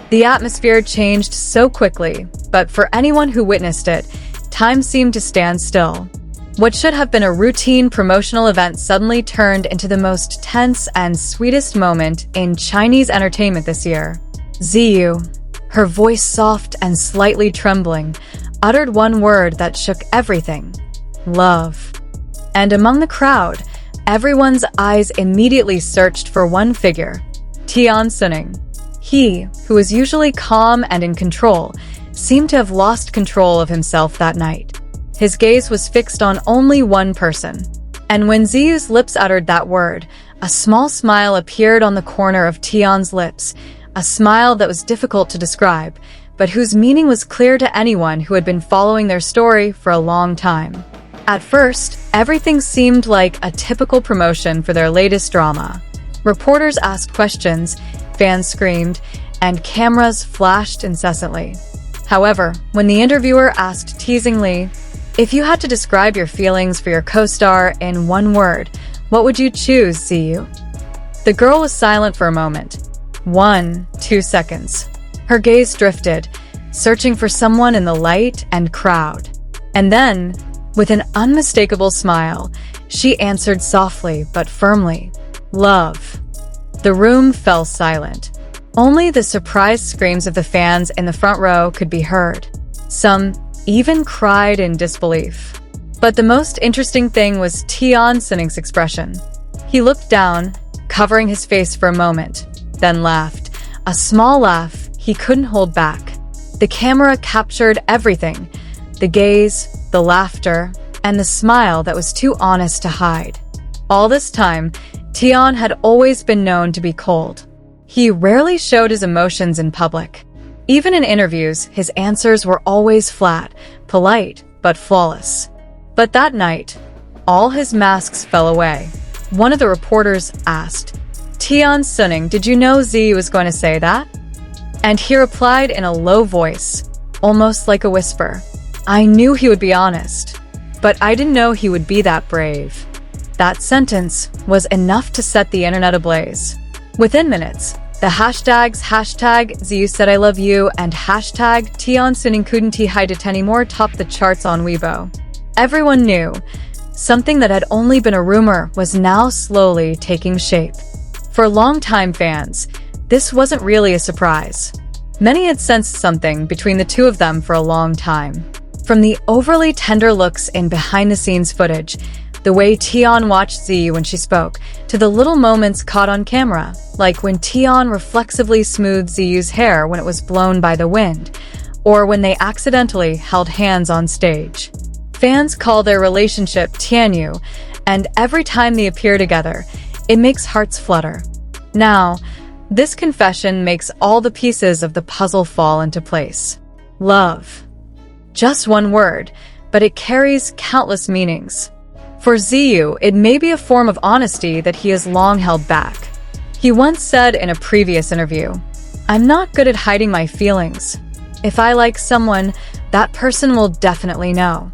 The atmosphere changed so quickly, but for anyone who witnessed it, time seemed to stand still. What should have been a routine promotional event suddenly turned into the most tense and sweetest moment in Chinese entertainment this year. Ziyu, her voice soft and slightly trembling, uttered one word that shook everything: love. And among the crowd, everyone's eyes immediately searched for one figure: Tian Xuning. He, who was usually calm and in control, seemed to have lost control of himself that night. His gaze was fixed on only one person. And when Ziyu's lips uttered that word, a small smile appeared on the corner of Tian's lips, a smile that was difficult to describe, but whose meaning was clear to anyone who had been following their story for a long time. At first, everything seemed like a typical promotion for their latest drama. Reporters asked questions, fans screamed, and cameras flashed incessantly. However, when the interviewer asked teasingly, "If you had to describe your feelings for your co-star in one word, what would you choose, Ziyu?" The girl was silent for a moment. 2 seconds. Her gaze drifted, searching for someone in the light and crowd. And then, with an unmistakable smile, she answered softly but firmly, "Love." The room fell silent. Only the surprised screams of the fans in the front row could be heard. Some even cried in disbelief. But the most interesting thing was Tian Xuning's expression. He looked down, covering his face for a moment, then laughed, a small laugh he couldn't hold back. The camera captured everything: the gaze, the laughter, and the smile that was too honest to hide. All this time, Tion had always been known to be cold. He rarely showed his emotions in public. Even in interviews, his answers were always flat, polite, but flawless. But that night, all his masks fell away. One of the reporters asked, "Tian Xuning, did you know Ziyu was going to say that?" And he replied in a low voice, almost like a whisper, "I knew he would be honest, but I didn't know he would be that brave." That sentence was enough to set the internet ablaze. Within minutes, the hashtags #Ziyu said I love you and #Tian Xuning couldn't hide it anymore topped the charts on Weibo. Everyone knew something that had only been a rumor was now slowly taking shape. For longtime fans, this wasn't really a surprise. Many had sensed something between the two of them for a long time. From the overly tender looks in behind-the-scenes footage, the way Tion watched Ziyu when she spoke, to the little moments caught on camera, like when Tion reflexively smoothed Ziyu's hair when it was blown by the wind, or when they accidentally held hands on stage. Fans call their relationship Tianyu, and every time they appear together, it makes hearts flutter. Now, this confession makes all the pieces of the puzzle fall into place. Love. Just one word, but it carries countless meanings. For Ziyu, it may be a form of honesty that he has long held back. He once said in a previous interview, "I'm not good at hiding my feelings. If I like someone, that person will definitely know."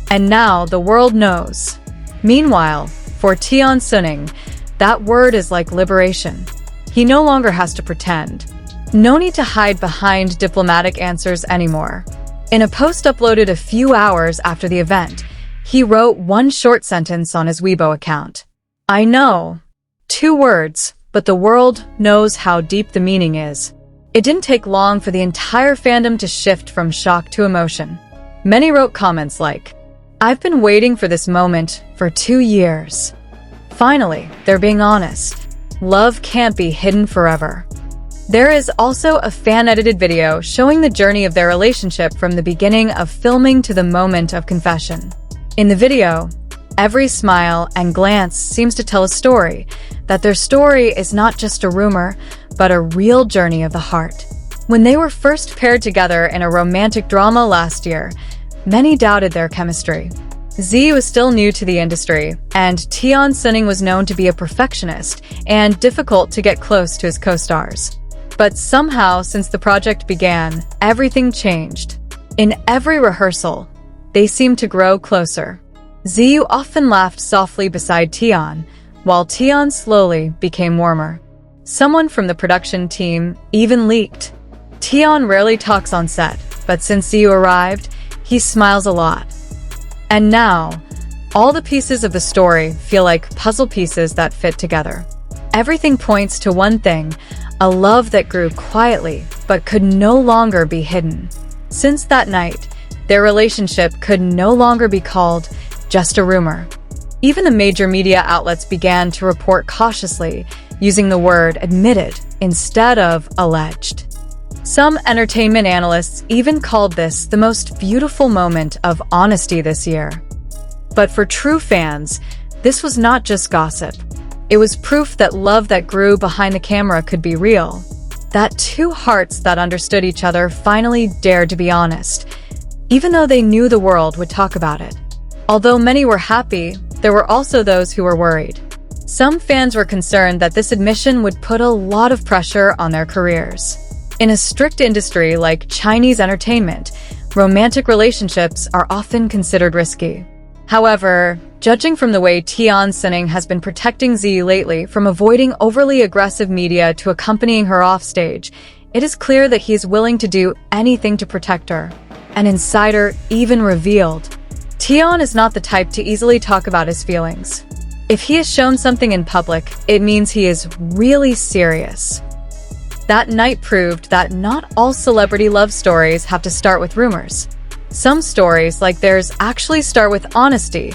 And now the world knows. Meanwhile, for Tion Xuning, that word is like liberation. He no longer has to pretend. No need to hide behind diplomatic answers anymore. In a post uploaded a few hours after the event, he wrote one short sentence on his Weibo account. "I know." 2 words, but the world knows how deep the meaning is. It didn't take long for the entire fandom to shift from shock to emotion. Many wrote comments like, "I've been waiting for this moment for 2 years. Finally, they're being honest. Love can't be hidden forever." There is also a fan-edited video showing the journey of their relationship from the beginning of filming to the moment of confession. In the video, every smile and glance seems to tell a story, that their story is not just a rumor, but a real journey of the heart. When they were first paired together in a romantic drama last year, many doubted their chemistry. Ziyu was still new to the industry, and Tion Xuning was known to be a perfectionist and difficult to get close to his co-stars. But somehow, since the project began, everything changed. In every rehearsal, they seemed to grow closer. Ziyu often laughed softly beside Tion, while Tion slowly became warmer. Someone from the production team even leaked. Tion rarely talks on set, but since Ziyu arrived, he smiles a lot. And now, all the pieces of the story feel like puzzle pieces that fit together. Everything points to one thing, a love that grew quietly, but could no longer be hidden. Since that night, their relationship could no longer be called just a rumor. Even the major media outlets began to report cautiously, using the word admitted instead of alleged. Some entertainment analysts even called this the most beautiful moment of honesty this year. But for true fans, this was not just gossip. It was proof that love that grew behind the camera could be real. That two hearts that understood each other finally dared to be honest, even though they knew the world would talk about it. Although many were happy, there were also those who were worried. Some fans were concerned that this admission would put a lot of pressure on their careers. In a strict industry like Chinese entertainment, romantic relationships are often considered risky. However, judging from the way Tian Xuning has been protecting Ziyu lately, from avoiding overly aggressive media to accompanying her offstage, it is clear that he is willing to do anything to protect her. An insider even revealed, Tion is not the type to easily talk about his feelings. If he has shown something in public, it means he is really serious. That night proved that not all celebrity love stories have to start with rumors. Some stories, like theirs, actually start with honesty,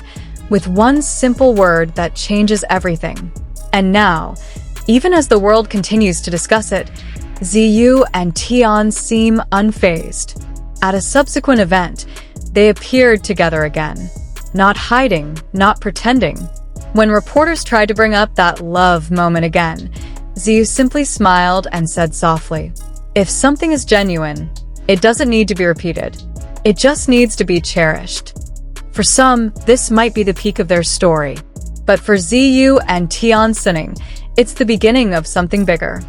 with one simple word that changes everything. And now, even as the world continues to discuss it, Ziyu and Tion seem unfazed. At a subsequent event, they appeared together again. Not hiding, not pretending. When reporters tried to bring up that love moment again, Ziyu simply smiled and said softly, "If something is genuine, it doesn't need to be repeated. It just needs to be cherished." For some, this might be the peak of their story. But for Ziyu and Tian Xuning, it's the beginning of something bigger.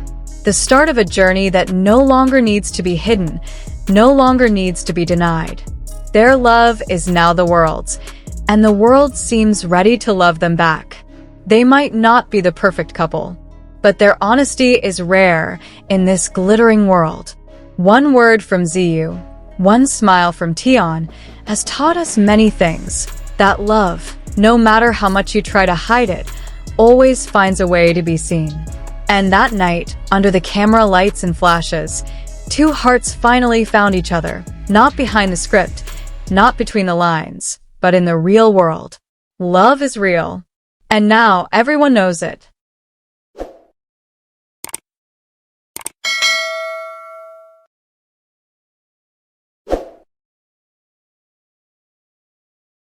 The start of a journey that no longer needs to be hidden, no longer needs to be denied. Their love is now the world's, and the world seems ready to love them back. They might not be the perfect couple, but their honesty is rare in this glittering world. One word from Ziyu, one smile from Tion, has taught us many things. That love, no matter how much you try to hide it, always finds a way to be seen. And that night, under the camera lights and flashes, two hearts finally found each other, not behind the script, not between the lines, but in the real world. Love is real. And now everyone knows it.